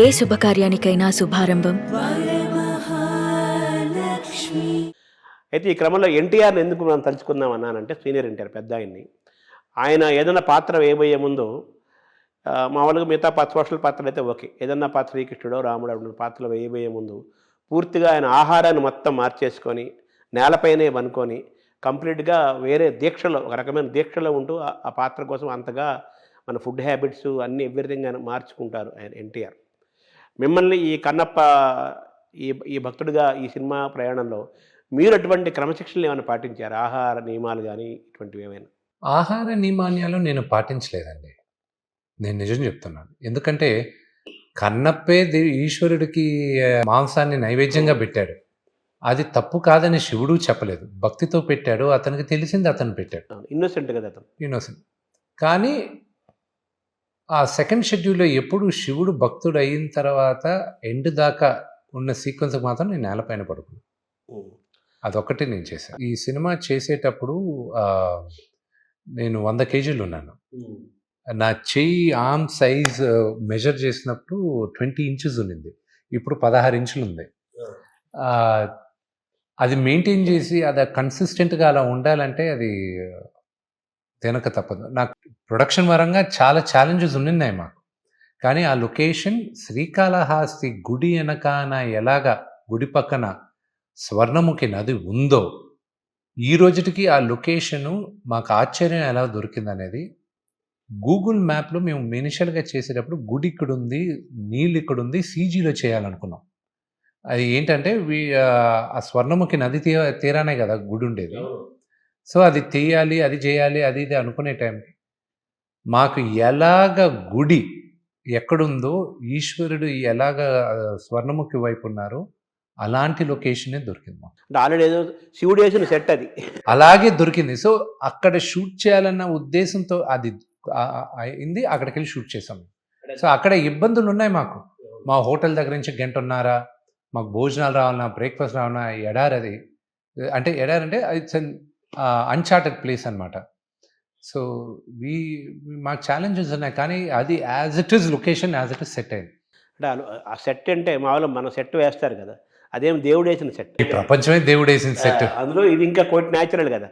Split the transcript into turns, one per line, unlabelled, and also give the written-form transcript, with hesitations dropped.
ఏ శుభకార్యానికైనా శుభారంభం.
అయితే ఈ క్రమంలో ఎన్టీఆర్ని ఎందుకు మనం తలుచుకుందాం అన్నానంటే, సీనియర్ ఎన్టీఆర్ పెద్ద ఆయన్ని, ఆయన ఏదైనా పాత్ర వేయబోయే ముందు మామూలుగా మిగతా సోషల్ పాత్రలు అయితే ఓకే, ఏదన్నా పాత్ర శ్రీకృష్ణుడో రాముడు అటువంటి పాత్రలు వేయబోయే ముందు పూర్తిగా ఆయన ఆహారాన్ని మొత్తం మార్చేసుకొని నేలపైనే వనుకొని కంప్లీట్గా వేరే దీక్షలో, ఒక రకమైన దీక్షలో ఉంటూ ఆ పాత్ర కోసం అంతగా మన ఫుడ్ హ్యాబిట్స్ అన్నీ ఎవ్రీథింగ్ ఆయన మార్చుకుంటారు ఆయన ఎన్టీఆర్. మిమ్మల్ని ఈ కన్నప్ప ఈ భక్తుడిగా ఈ సినిమా ప్రయాణంలో మీరు అటువంటి క్రమశిక్షణలు ఏమైనా పాటించారు? ఆహార నియమాలు కానీ ఇటువంటివి ఏమైనా?
ఆహార నియమాన్యాలు నేను పాటించలేదండి. నేను నిజం చెప్తున్నాను. ఎందుకంటే కన్నప్పే ఈశ్వరుడికి మాంసాన్ని నైవేద్యంగా పెట్టాడు. అది తప్పు కాదని శివుడు చెప్పలేదు. భక్తితో పెట్టాడు. అతనికి తెలిసింది అతను పెట్టాడు.
ఇన్నోసెంట్ కదా అతను.
ఇన్నోసెంట్. కానీ ఆ సెకండ్ షెడ్యూల్లో ఎప్పుడు శివుడు భక్తుడు అయిన తర్వాత ఎండ్ దాకా ఉన్న సీక్వెన్స్ మాత్రం నేను నేలపైన పడుకున్నాను. అదొక్కటి నేను చేశాను. ఈ సినిమా చేసేటప్పుడు నేను 100 కేజీలు ఉన్నాను. నా చెయ్యి ఆర్మ్ సైజ్ మెజర్ చేసినప్పుడు 20 ఇంచెస్ ఉండింది. ఇప్పుడు 16 ఇంచులు ఉంది. అది మెయింటైన్ చేసి అది కన్సిస్టెంట్గా అలా ఉండాలంటే అది తినక తప్పదు. నాకు ప్రొడక్షన్ పరంగా చాలా ఛాలెంజెస్ ఉన్నాయి మాకు. కానీ ఆ లొకేషన్ శ్రీకాళహస్తి గుడి వెనకాన ఎలాగా గుడి పక్కన స్వర్ణముఖి నది ఉందో ఈ రోజుటికి ఆ లొకేషను మాకు ఆశ్చర్యం ఎలా దొరికిందనేది గూగుల్ మ్యాప్లో మేము ఇనిషియల్గా చేసేటప్పుడు గుడి ఇక్కడుంది, నీళ్ళు ఇక్కడుంది, సీజీలో చేయాలనుకున్నాం. అది ఏంటంటే ఆ స్వర్ణముఖి నది తీరానే కదా గుడి ఉండేది. సో అది తీయాలి, అది చేయాలి, అది ఇది అనుకునే టైంకి మాకు ఎలాగ గుడి ఎక్కడుందో, ఈశ్వరుడు ఎలాగ స్వర్ణముఖి వైపు ఉన్నారో అలాంటి లొకేషనే దొరికింది మాకు.
అంటే ఆల్రెడీ ఏదో శివుడు వేసిన సెట్ అది
అలాగే దొరికింది. సో అక్కడ షూట్ చేయాలన్న ఉద్దేశంతో అది అయింది. అక్కడికి వెళ్ళి షూట్ చేసాం. సో అక్కడ ఇబ్బందులు ఉన్నాయి మాకు. మా హోటల్ దగ్గర నుంచి 1.5 గంట మాకు భోజనాలు రావాలన్నా, బ్రేక్ఫాస్ట్ రావాలన్నా ఎడారి అది. అంటే ఎడారి అంటే ఇట్స్ అన్ అన్చార్టెడ్ ప్లేస్ అనమాట. సో మాకు ఛాలెంజెస్ ఉన్నాయి. కానీ అది as it is location, as it is set అయింది.
అంటే ఆ సెట్ అంటే మామూలు మన సెట్ వేస్తారు కదా, అదేం దేవుడు వేసిన సెట్.
ఈ ప్రపంచమే దేవుడు వేసిన సెట్.
అందులో ఇది ఇంకా కోటి న్యాచురల్ కదా.